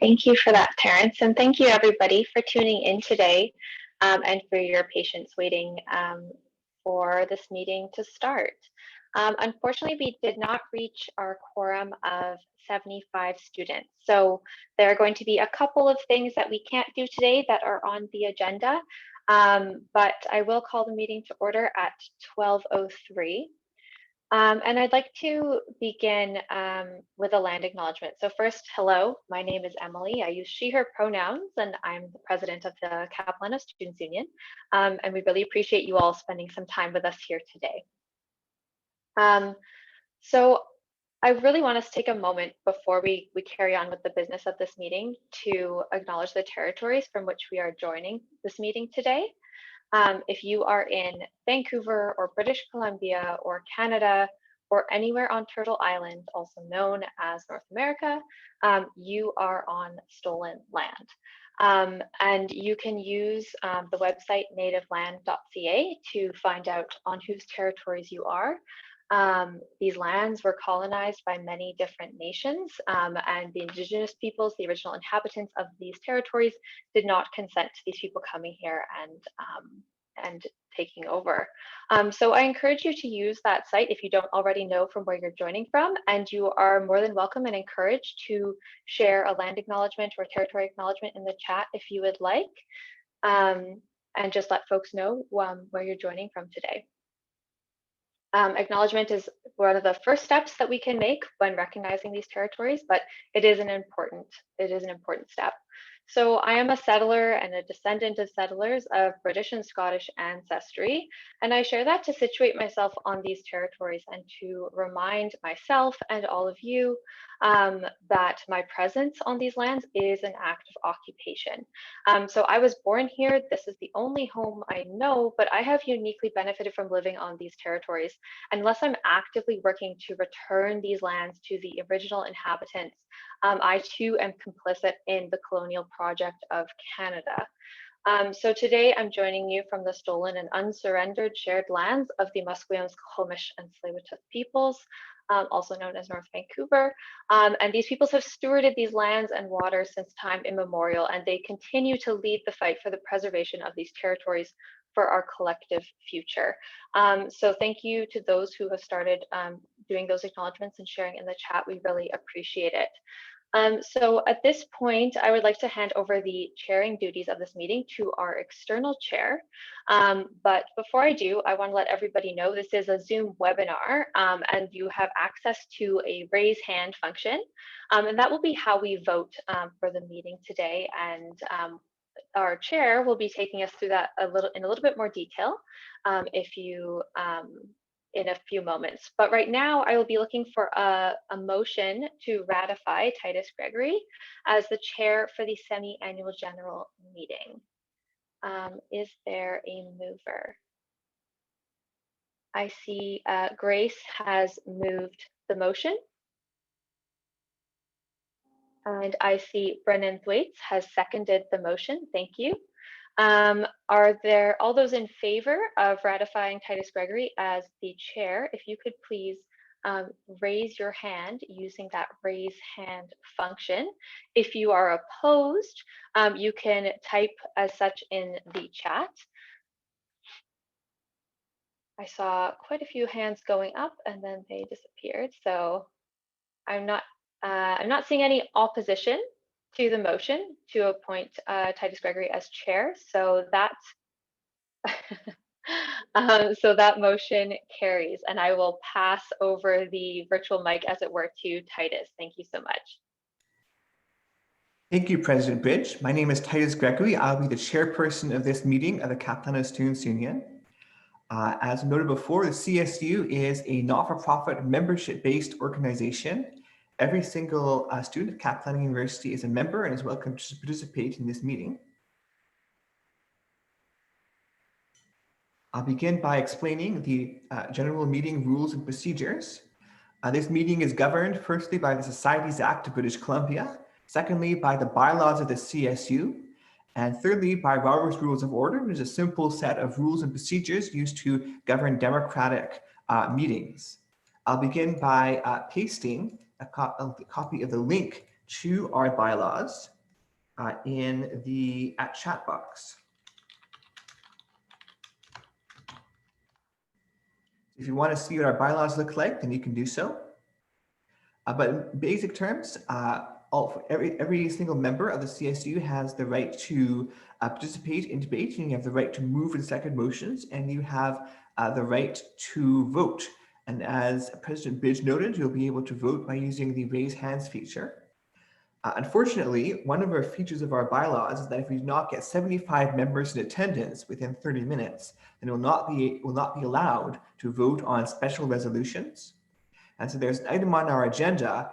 Thank you for that, Terrence, and thank you everybody for tuning in today and for your patience waiting for this meeting to start. Unfortunately, we did not reach our quorum of 75 students. So there are going to be a couple of things that we can't do today that are on the agenda, but I will call the meeting to order at 12:03. And I'd like to begin with a land acknowledgement. So first, hello, my name is Emily. I use she, her pronouns, and I'm the president of the Capilano Students Union. And we really appreciate you all spending some time with us here today. So I really want us to take a moment before we carry on with the business of this meeting to acknowledge the territories from which we are joining this meeting today. If you are in Vancouver or British Columbia or Canada or anywhere on Turtle Island, also known as North America, you are on stolen land. And you can use the website nativeland.ca to find out on whose territories you are. These lands were colonized by many different nations, and the indigenous peoples, the original inhabitants of these territories, did not consent to these people coming here and taking over. So I encourage you to use that site if you don't already know from where you're joining from, and you are more than welcome and encouraged to share a land acknowledgement or territory acknowledgement in the chat if you would like, and just let folks know where you're joining from today. Acknowledgement is one of the first steps that we can make when recognizing these territories, but it is an important step. So I am a settler and a descendant of settlers of British and Scottish ancestry, and I share that to situate myself on these territories and to remind myself and all of you that my presence on these lands is an act of occupation. So I was born here. This is the only home I know, but I have uniquely benefited from living on these territories. Unless I'm actively working to return these lands to the original inhabitants, I too am complicit in the colonial project of Canada. So today I'm joining you from the stolen and unsurrendered shared lands of the Musqueam, Squamish, and Tsleil-Waututh peoples, also known as North Vancouver. And these peoples have stewarded these lands and waters since time immemorial, and they continue to lead the fight for the preservation of these territories for our collective future. So thank you to those who have started doing those acknowledgements and sharing in the chat. We really appreciate it. So at this point, I would like to hand over the chairing duties of this meeting to our external chair. But before I do, I want to let everybody know this is a Zoom webinar, and you have access to a raise hand function. And that will be how we vote for the meeting today. And our chair will be taking us through that in a little bit more detail in a few moments. But right now I will be looking for a motion to ratify Titus Gregory as the chair for the semi-annual general meeting. Is there a mover? I see Grace has moved the motion. And I see Brennan Thwaites has seconded the motion. Thank you. Are there all those in favor of ratifying Titus Gregory as the chair? If you could please raise your hand using that raise hand function. If you are opposed, you can type as such in the chat. I saw quite a few hands going up and then they disappeared. So I'm not seeing any opposition to the motion to appoint Titus Gregory as chair, so that that motion carries, and I will pass over the virtual mic, as it were, to Titus. Thank you so much. Thank you, President Bridge. My name is Titus Gregory. I'll be the chairperson of this meeting of the Capilano Students Union. As noted before, the CSU is a not-for-profit membership-based organization. Every single student at Capilano University is a member and is welcome to participate in this meeting. I'll begin by explaining the general meeting rules and procedures. This meeting is governed firstly by the Societies Act of British Columbia, secondly by the bylaws of the CSU, and thirdly by Robert's Rules of Order, which is a simple set of rules and procedures used to govern democratic meetings. I'll begin by pasting a copy of the link to our bylaws in the chat box. If you want to see what our bylaws look like, then you can do so. But in basic terms, every single member of the CSU has the right to participate in debate, and you have the right to move and second motions, and you have the right to vote. And as President Bidge noted, you'll be able to vote by using the raise hands feature. Unfortunately, one of our features of our bylaws is that if we do not get 75 members in attendance within 30 minutes, then it will not be allowed to vote on special resolutions. And so there's an item on our agenda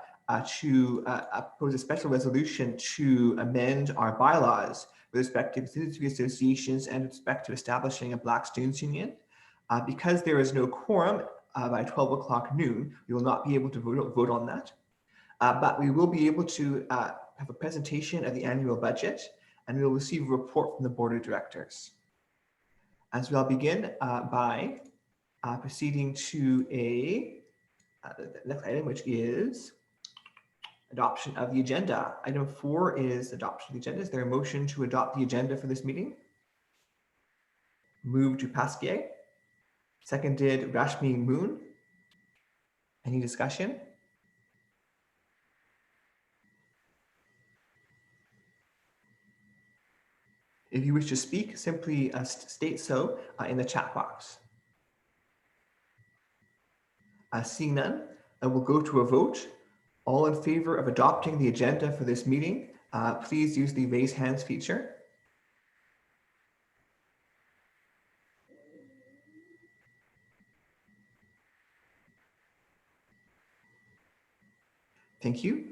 to propose a special resolution to amend our bylaws with respect to citizenry associations and with respect to establishing a Black Students Union. Because there is no quorum by 12 o'clock noon, we will not be able to vote on that. But we will be able to have a presentation of the annual budget, and we will receive a report from the board of directors. As we'll begin by proceeding to the next item, which is adoption of the agenda. Item 4 is adoption of the agenda. Is there a motion to adopt the agenda for this meeting? Moved to Pasquier. Seconded Rashmi Moon. Any discussion? If you wish to speak, simply state so in the chat box. Seeing none, I will go to a vote. All in favor of adopting the agenda for this meeting, please use the raise hands feature. Thank you.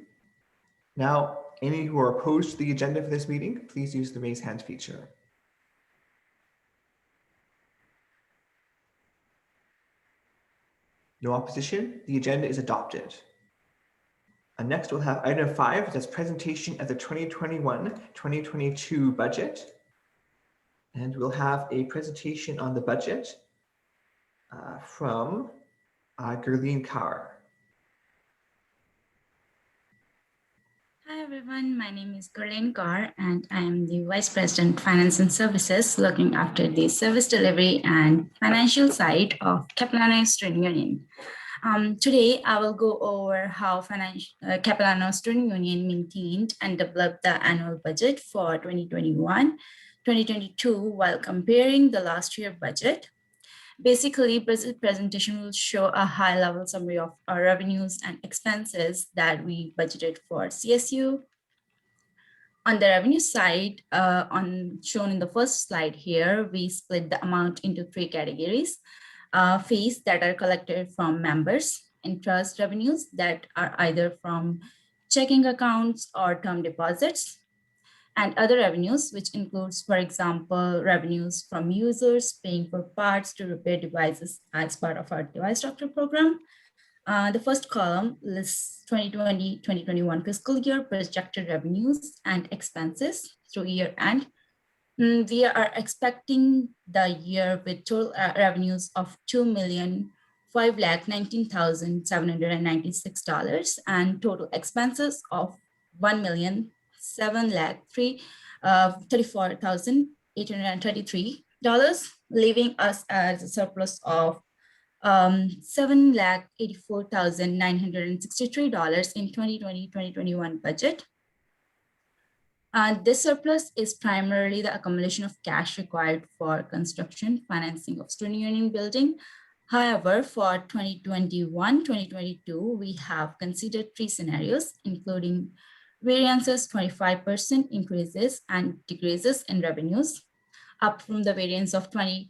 Now, any who are opposed to the agenda for this meeting, please use the raise hands feature. No opposition, the agenda is adopted. And next we'll have item 5, that's presentation of the 2021-2022 budget. And we'll have a presentation on the budget from Gerline Kaur. Hi everyone, my name is Gerline Kaur and I am the Vice President Finance and Services looking after the service delivery and financial side of Capilano Student Union. Today I will go over how Capilano Student Union maintained and developed the annual budget for 2021-2022 while comparing the last year budget. Basically, this presentation will show a high-level summary of our revenues and expenses that we budgeted for CSU. On the revenue side, shown in the first slide here, we split the amount into 3 categories. Fees that are collected from members, interest revenues that are either from checking accounts or term deposits, and other revenues, which includes, for example, revenues from users paying for parts to repair devices as part of our device doctor program. The first column lists 2020-2021 fiscal year projected revenues and expenses through year end. We are expecting the year with total revenues of $2,519,796 and total expenses of $1,734,833, leaving us as a surplus of $7,84,963 in 2020-2021 budget. This surplus is primarily the accumulation of cash required for construction financing of student union building. However, for 2021-2022, we have considered 3 scenarios, including variances, 25% increases and decreases in revenues. Up from the variance of 20%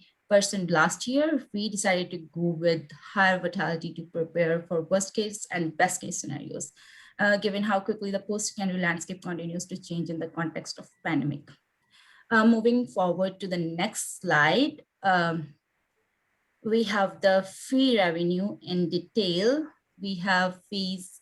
last year, we decided to go with higher volatility to prepare for worst case and best case scenarios, given how quickly the post-secondary landscape continues to change in the context of pandemic. Moving forward to the next slide, we have the fee revenue in detail. We have fees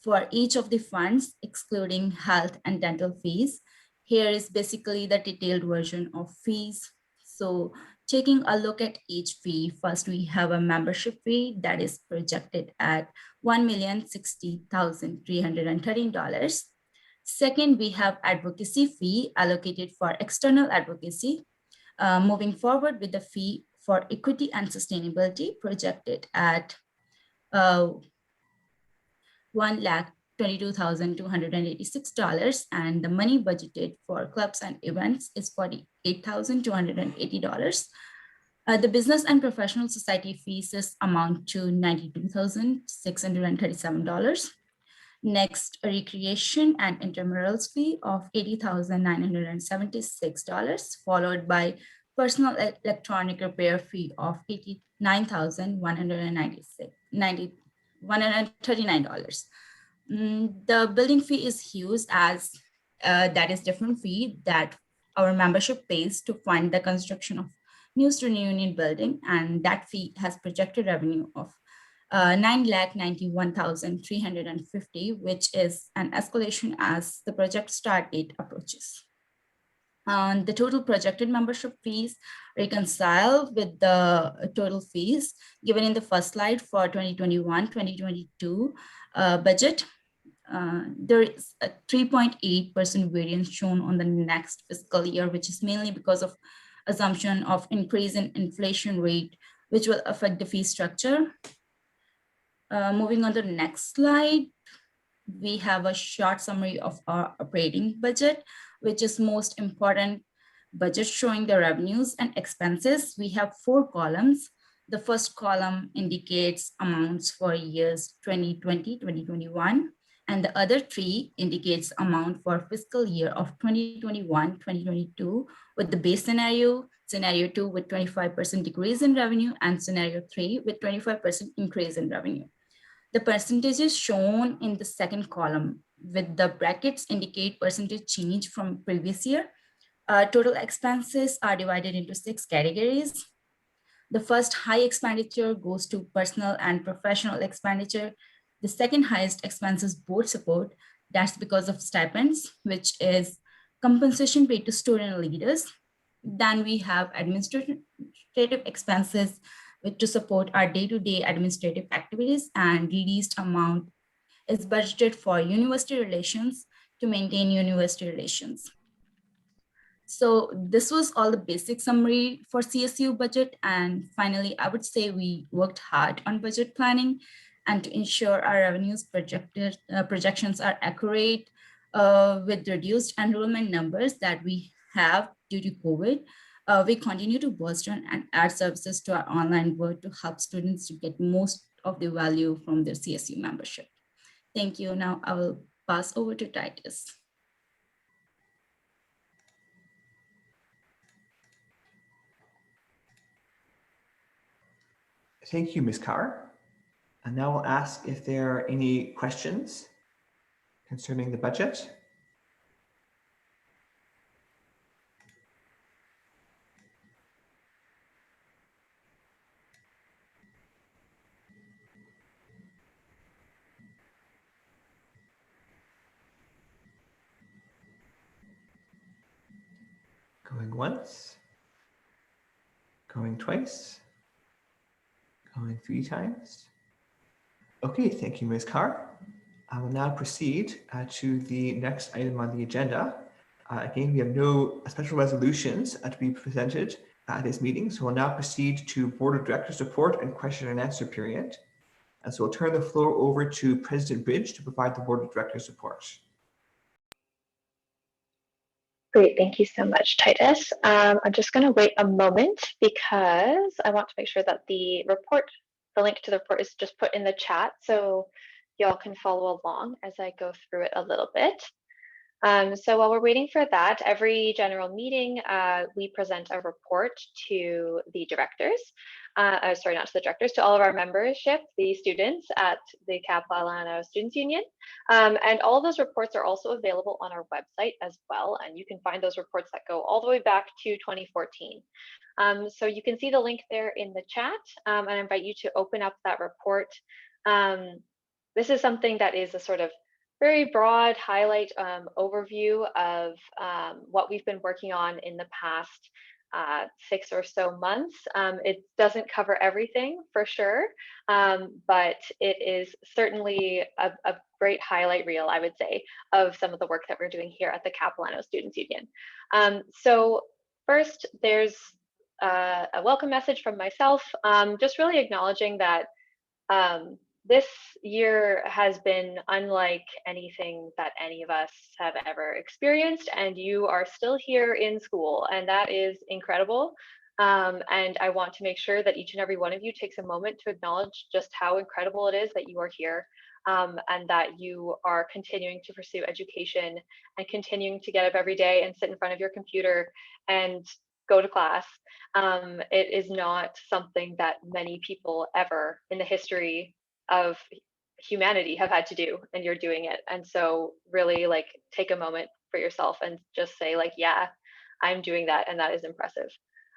for each of the funds, excluding health and dental fees. Here is basically the detailed version of fees. So taking a look at each fee, first we have a membership fee that is projected at $1,060,313. Second, we have advocacy fee allocated for external advocacy. Moving forward with the fee for equity and sustainability projected at $1,22,286, and the money budgeted for clubs and events is $48,280. The business and professional society fees amount to $92,637. Next, a recreation and intramurals fee of $80,976, followed by personal electronic repair fee of $89,139. The building fee is huge, as that is different fee that our membership pays to fund the construction of new student union building, and that fee has projected revenue of 9,91,350, which is an escalation as the project start date approaches. The total projected membership fees reconcile with the total fees given in the first slide for 2021-2022 budget. There is a 3.8% variance shown on the next fiscal year, which is mainly because of assumption of increase in inflation rate, which will affect the fee structure. Moving on to the next slide, we have a short summary of our operating budget, which is most important budget showing the revenues and expenses. We have 4 columns. The first column indicates amounts for years 2020, 2021, and the other 3 indicates amount for fiscal year of 2021, 2022, with the base scenario, scenario 2 with 25% decrease in revenue, and scenario 3 with 25% increase in revenue. The percentages shown in the second column with the brackets indicate percentage change from previous year. Total expenses are divided into 6 categories. The first high expenditure goes to personal and professional expenditure. The second highest expense is board support. That's because of stipends, which is compensation paid to student leaders. Then we have administrative expenses to support our day-to-day administrative activities, and least amount is budgeted for university relations to maintain university relations. So this was all the basic summary for CSU budget. And finally, I would say we worked hard on budget planning and to ensure our revenues projections are accurate with reduced enrollment numbers that we have due to COVID. We continue to bolster and add services to our online board to help students to get most of the value from their CSU membership. Thank you. Now I will pass over to Titus. Thank you, Ms. Carr. And now I'll ask if there are any questions concerning the budget. Going once, going twice, going 3 times. Okay, thank you, Ms. Carr. I will now proceed to the next item on the agenda. Again, we have no special resolutions to be presented at this meeting, so we'll now proceed to Board of Directors report and question and answer period. And so we'll turn the floor over to President Bridge to provide the Board of Directors report. Great, thank you so much, Titus. I'm just going to wait a moment because I want to make sure that the link to the report is just put in the chat so y'all can follow along as I go through it a little bit. So while we're waiting for that, every general meeting, we present a report to the directors, sorry, not to the directors, to all of our membership, the students at the Capilano Students Union. And all of those reports are also available on our website as well. And you can find those reports that go all the way back to 2014. So you can see the link there in the chat, and I invite you to open up that report. This is something that is a sort of very broad highlight overview of what we've been working on in the past 6 or so months. It doesn't cover everything for sure, but it is certainly a great highlight reel, I would say, of some of the work that we're doing here at the Capilano Students Union. So first, there's a welcome message from myself, just really acknowledging that this year has been unlike anything that any of us have ever experienced, and you are still here in school, and that is incredible. And I want to make sure that each and every one of you takes a moment to acknowledge just how incredible it is that you are here, and that you are continuing to pursue education and continuing to get up every day and sit in front of your computer and go to class. It is not something that many people ever in the history of humanity have had to do, and you're doing it. And so really like take a moment for yourself and just say like, yeah, I'm doing that, and that is impressive.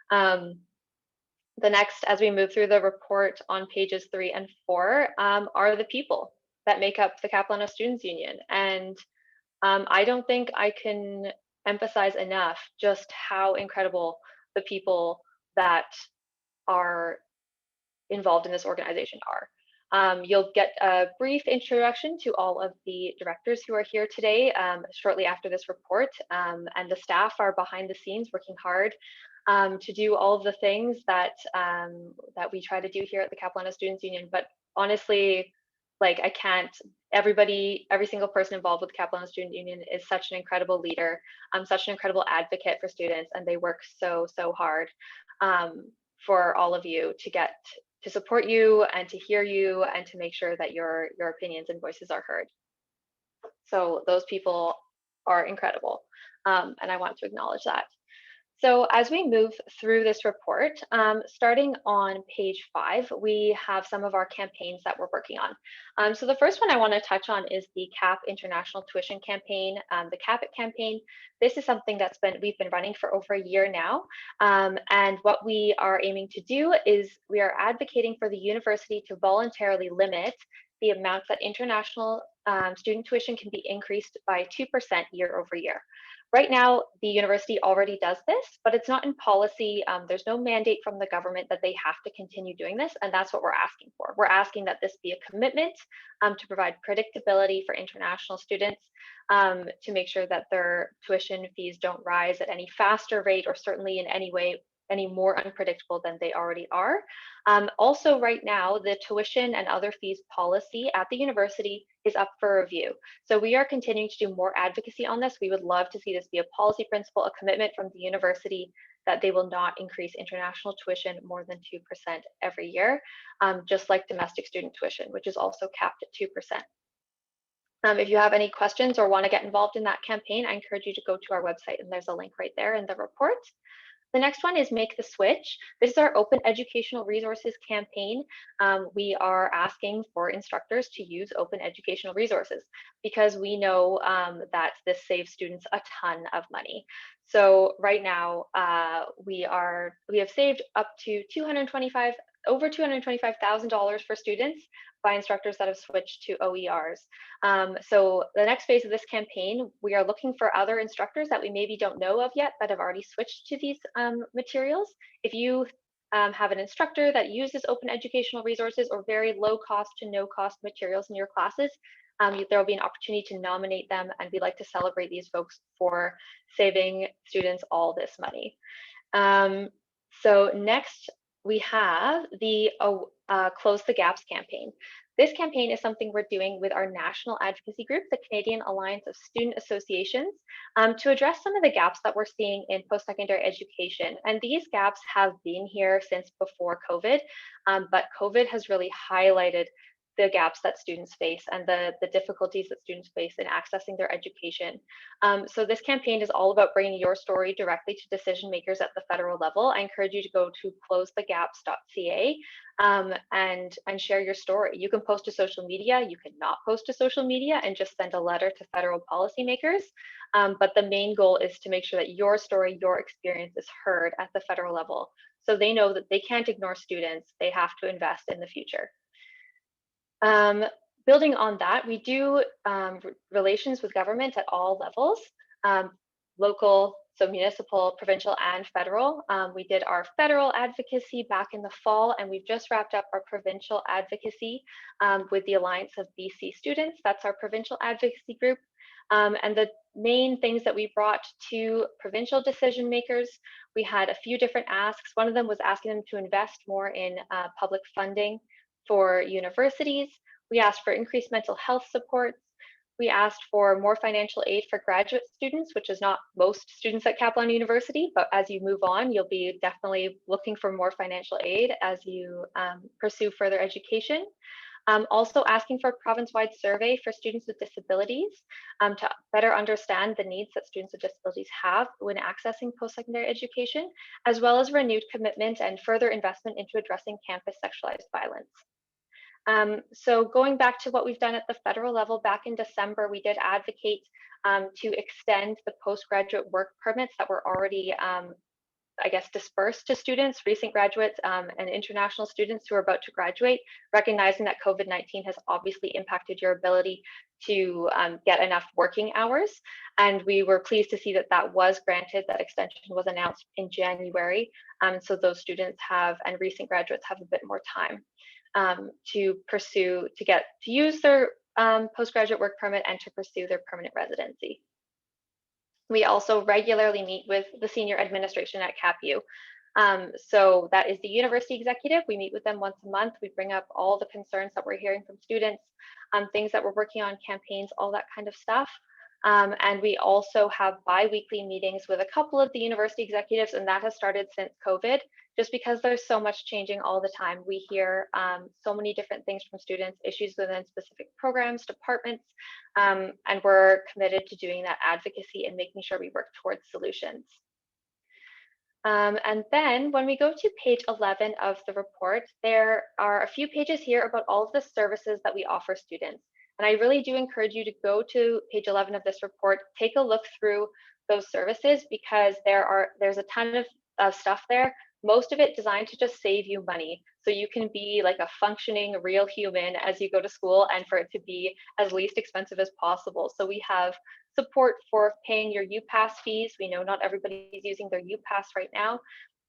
The next, as we move through the report on pages 3 and 4, are the people that make up the Capilano Students Union. And I don't think I can emphasize enough just how incredible the people that are involved in this organization are. You'll get a brief introduction to all of the directors who are here today shortly after this report, and the staff are behind the scenes working hard to do all of the things that that we try to do here at the Capilano Students Union. But honestly, like I can't. Everybody, every single person involved with the Capilano Student Union is such an incredible leader, such an incredible advocate for students, and they work so hard for all of you to support you and to hear you and to make sure that your opinions and voices are heard. So those people are incredible, and I want to acknowledge that. So as we move through this report, starting on page 5, we have some of our campaigns that we're working on. So the first one I want to touch on is the CAP International Tuition Campaign, the CAP It campaign. This is something we've been running for over a year now. And what we are aiming to do is we are advocating for the university to voluntarily limit the amount that international student tuition can be increased by 2% year over year. Right now, the university already does this, but it's not in policy. There's no mandate from the government that they have to continue doing this, and that's what we're asking for. We're asking that this be a commitment to provide predictability for international students, to make sure that their tuition fees don't rise at any faster rate or certainly in any way any more unpredictable than they already are. Also, right now, the tuition and other fees policy at the university is up for review. So we are continuing to do more advocacy on this. We would love to see this be a policy principle, a commitment from the university that they will not increase international tuition more than 2% every year, just like domestic student tuition, which is also capped at 2%. If you have any questions or want to get involved in that campaign, I encourage you to go to our website, and there's a link right there in the report. The next one is Make the Switch. This is our open educational resources campaign. We are asking for instructors to use open educational resources because we know that this saves students a ton of money. So right now, we have saved up to over $225,000 for students by instructors that have switched to OERs. So the next phase of this campaign, we are looking for other instructors that we maybe don't know of yet that have already switched to these materials. If you have an instructor that uses open educational resources or very low cost to no cost materials in your classes, there will be an opportunity to nominate them, and we'd like to celebrate these folks for saving students all this money. So next, we have the Close the Gaps campaign. This campaign is something we're doing with our national advocacy group, the Canadian Alliance of Student Associations, to address some of the gaps that we're seeing in post-secondary education. And these gaps have been here since before COVID, but COVID has really highlighted the gaps that students face and the difficulties that students face in accessing their education. So this campaign is all about bringing your story directly to decision makers at the federal level. I encourage you to go to closethegaps.ca and share your story. You can post to social media, you cannot post to social media and just send a letter to federal policymakers. But the main goal is to make sure that your story, your experience is heard at the federal level. So they know that they can't ignore students, they have to invest in the future. Building on that, we do relations with government at all levels, local, so municipal, provincial, and federal. We did our federal advocacy back in the fall, and we've just wrapped up our provincial advocacy with the Alliance of BC Students. That's our provincial advocacy group. And the main things that we brought to provincial decision makers, we had a few different asks. One of them was asking them to invest more in public funding for universities. We asked for increased mental health supports. We asked for more financial aid for graduate students, which is not most students at Capilano University, but as you move on, you'll be definitely looking for more financial aid as you pursue further education. Also asking for a province-wide survey for students with disabilities to better understand the needs that students with disabilities have when accessing post-secondary education, as well as renewed commitment and further investment into addressing campus sexualized violence. So going back to what we've done at the federal level, back in December, we did advocate to extend the postgraduate work permits that were already I guess, dispersed to students, recent graduates, and international students who are about to graduate, recognizing that COVID-19 has obviously impacted your ability to get enough working hours. And we were pleased to see that that was granted, that extension was announced in January. So those students have, and recent graduates have a bit more time to pursue, to use their postgraduate work permit and to pursue their permanent residency. We also regularly meet with the senior administration at CapU. So that is the university executive. We meet with them once a month. We bring up all the concerns that we're hearing from students, things that we're working on, campaigns, all that kind of stuff. And we also have bi-weekly meetings with a couple of the university executives, and that has started since COVID, just because there's so much changing all the time. We hear so many different things from students, issues within specific programs, departments, and we're committed to doing that advocacy and making sure we work towards solutions. And then when we go to page 11 of the report, there are a few pages here about all of the services that we offer students. And I really do encourage you to go to page 11 of this report, take a look through those services, because there's a ton of stuff there, most of it designed to just save you money. So you can be like a functioning real human as you go to school, and for it to be as least expensive as possible. So we have support for paying your UPass fees. We know not everybody is using their UPass right now,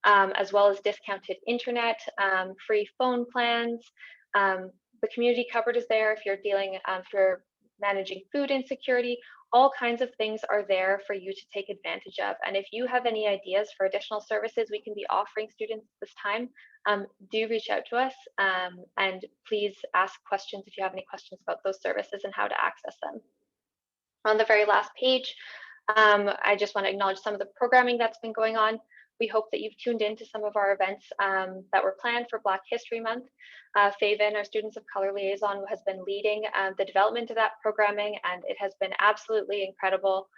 as well as discounted internet, free phone plans. The community cupboard is there if you're if you're managing food insecurity. All kinds of things are there for you to take advantage of. And if you have any ideas for additional services we can be offering students this time, do reach out to us, and please ask questions if you have any questions about those services and how to access them. On the very last page, I just want to acknowledge some of the programming that's been going on. We hope that you've tuned into some of our events that were planned for Black History Month. Faven, our Students of Color Liaison, has been leading the development of that programming, and it has been absolutely incredible.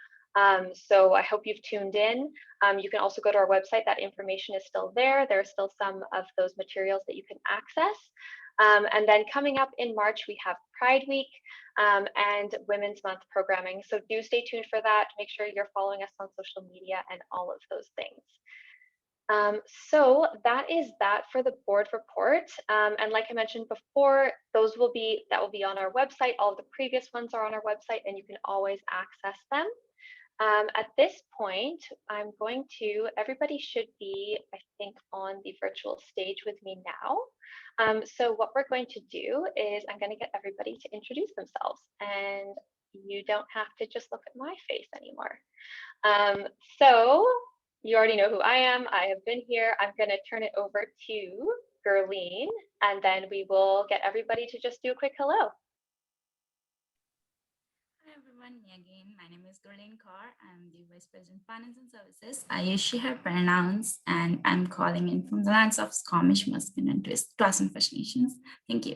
So I hope you've tuned in. You can also go to our website. That information is still there. There are still some of those materials that you can access. And then coming up in March, we have Pride Week and Women's Month programming. So do stay tuned for that. Make sure you're following us on social media and all of those things. So that is that for the board report. And like I mentioned before, that will be on our website. All of the previous ones are on our website, and you can always access them. At this point, everybody should be, I think, on the virtual stage with me now. So what we're going to do is I'm going to get everybody to introduce themselves, and you don't have to just look at my face anymore. So you already know who I am. I have been here. I'm going to turn it over to Gerline, and then we will get everybody to just do a quick hello. Hi everyone, me again. My name is Gerline Kaur. I'm the Vice President Finance and Services. I use she, her pronouns, and I'm calling in from the lands of Squamish, Musqueam, and Tuasin and First Nations. Thank you.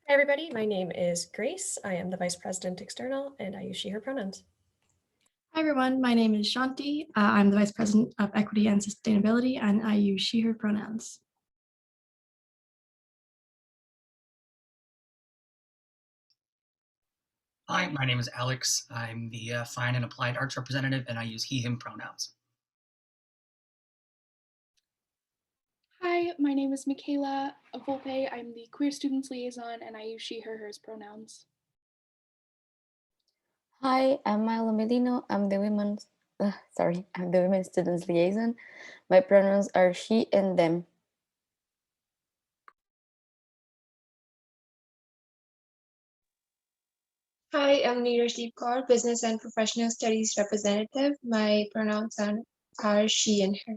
Hi everybody, my name is Grace. I am the Vice President External, and I use she, her pronouns. Hi everyone, my name is Shanti. I'm the Vice President of Equity and Sustainability, and I use she, her pronouns. Hi, my name is Alex. I'm the Fine and Applied Arts Representative, and I use he, him pronouns. Hi, my name is Michaela Volpe. I'm the Queer Students Liaison, and I use she, her, hers pronouns. Hi, I'm Myla Medino. I'm the I'm the Women's Students Liaison. My pronouns are she and them. Hi, I'm Neeraj Kaur, Business and Professional Studies Representative. My pronouns are she and her.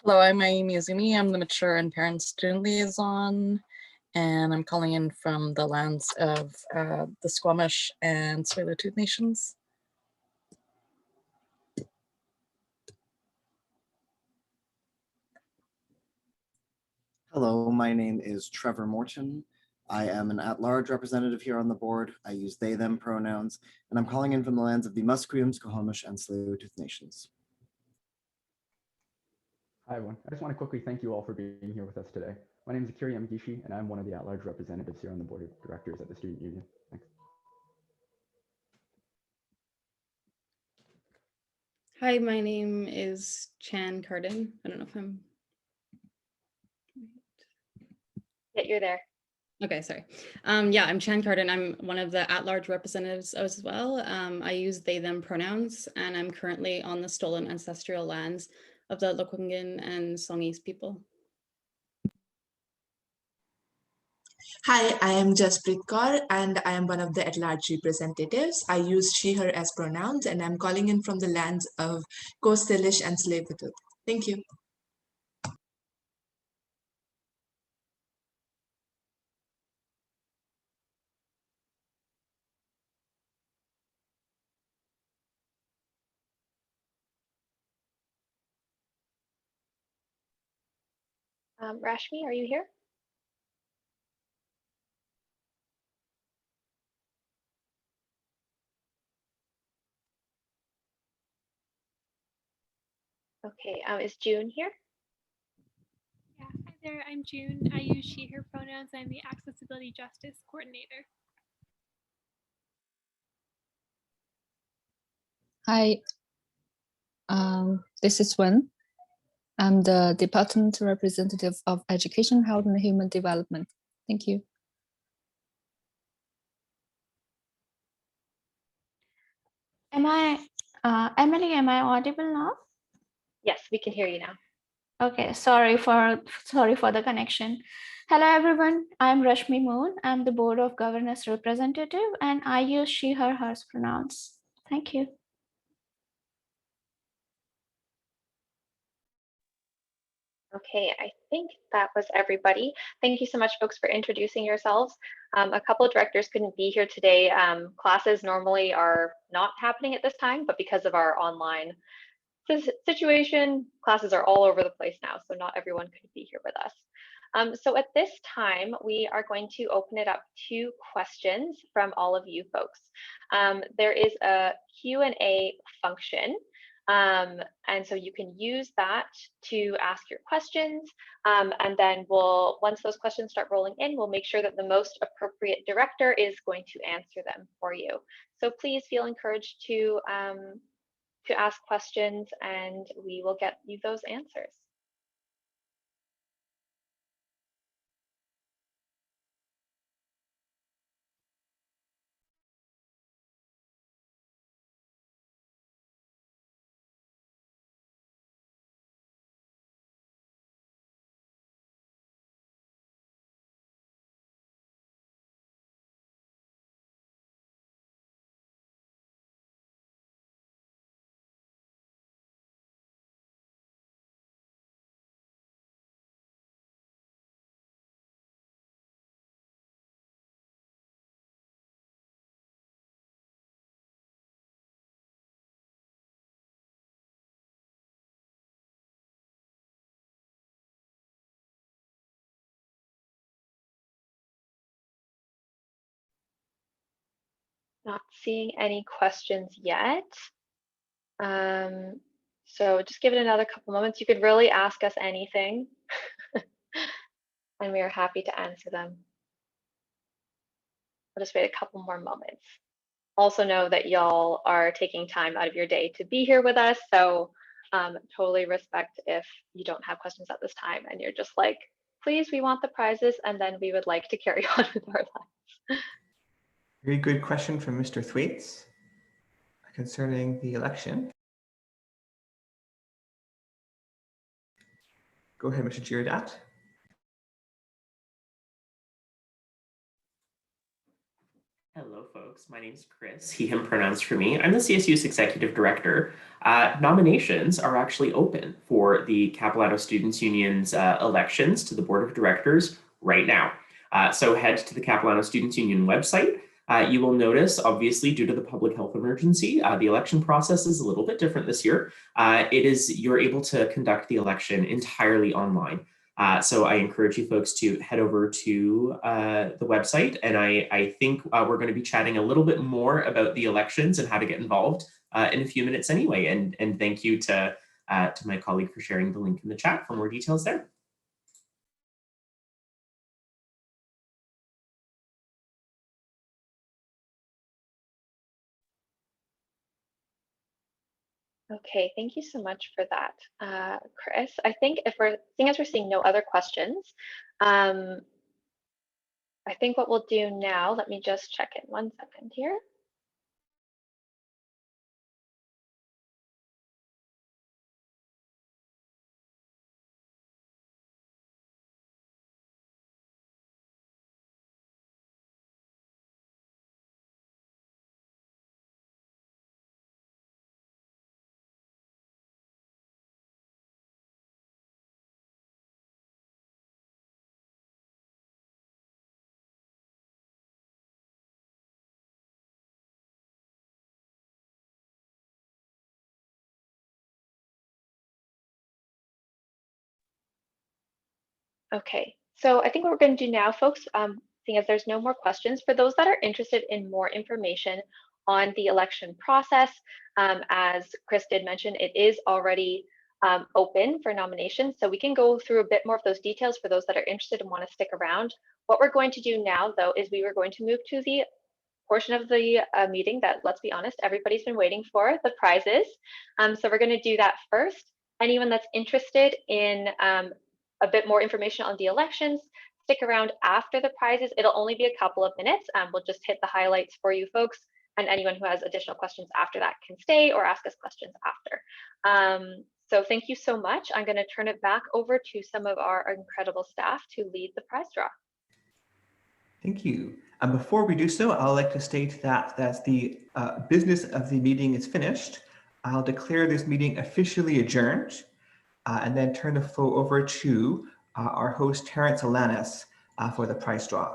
Hello, my name is Yumi. I'm the Mature and Parent Student Liaison, and I'm calling in from the lands of the Squamish and Tsleil-Waututh Nations. Hello, my name is Trevor Morton. I am an at-large representative here on the board. I use they, them pronouns, and I'm calling in from the lands of the Musqueam, Squamish, and Tsleil-Waututh Nations. Hi, everyone. I just want to quickly thank you all for being here with us today. My name is Akira Yamagishi, and I'm one of the at-large representatives here on the board of directors at the Student Union. Thanks. Hi, my name is Chan Carden. I don't know if I'm... Yeah, you're there. Okay, sorry. Yeah, I'm Chan Carden. I'm one of the at-large representatives as well. I use they, them pronouns, and I'm currently on the stolen ancestral lands of the Lekwungen and Songhees people. Hi, I am Jasprit Kaur and I am one of the at-large representatives. I use she, her as pronouns and I'm calling in from the lands of Coast Salish and Tsleil-Waututh. Thank you. Rashmi, are you here? Okay, is June here? Yeah, hi there, I'm June. I use she, her pronouns. I'm the Accessibility Justice Coordinator. Hi, this is Wen. I'm the Department Representative of Education, Health and Human Development. Thank you. Emily, am I audible now? Yes, we can hear you now. Okay, sorry for the connection. Hello everyone, I'm Rashmi Moon. I'm the Board of Governors representative and I use she, her, hers pronouns. Thank you. Okay, I think that was everybody. Thank you so much, folks, for introducing yourselves. A couple of directors couldn't be here today. Classes normally are not happening at this time, but because of our online situation, classes are all over the place now, so not everyone could be here with us. So at this time, we are going to open it up to questions from all of you folks. There is a Q&A function. And so you can use that to ask your questions. And then once those questions start rolling in, we'll make sure that the most appropriate director is going to answer them for you. So please feel encouraged to ask questions and we will get you those answers. Not seeing any questions yet. So just give it another couple moments. You could really ask us anything and we are happy to answer them. I'll just wait a couple more moments. Also know that y'all are taking time out of your day to be here with us. So totally respect if you don't have questions at this time and you're just like please, we want the prizes, and then we would like to carry on with our lives. Very good question from Mr. Thwaites concerning the election. Go ahead, Mr. Girardat. Hello, folks. My name is Chris, he, him pronouns for me. I'm the CSU's executive director. Nominations are actually open for the Capilano Students Union's elections to the board of directors right now. So head to the Capilano Students Union website. You will notice, obviously, due to the public health emergency, the election process is a little bit different this year. You're able to conduct the election entirely online. So I encourage you folks to head over to the website, and I think we're going to be chatting a little bit more about the elections and how to get involved in a few minutes anyway. And thank you to my colleague for sharing the link in the chat for more details there. Okay, thank you so much for that, Chris. I think seeing as we're seeing no other questions, I think what we'll do now, let me just check in 1 second here. Okay, so I think what we're going to do now, folks, seeing as there's no more questions, for those that are interested in more information on the election process, as Chris did mention, it is already open for nominations. So we can go through a bit more of those details for those that are interested and want to stick around. What we're going to do now, though, is we were going to move to the portion of the meeting that, let's be honest, everybody's been waiting for, the prizes. So we're going to do that first. Anyone that's interested in a bit more information on the elections, stick around after the prizes. It'll only be a couple of minutes. We'll just hit the highlights for you folks, and anyone who has additional questions after that can stay or ask us questions after. So thank you so much. I'm going to turn it back over to some of our incredible staff to lead the prize draw. Thank you. And before we do so, I'd like to state that as the business of the meeting is finished, I'll declare this meeting officially adjourned and then turn the floor over to our host, Terrence Alanis, for the prize draw.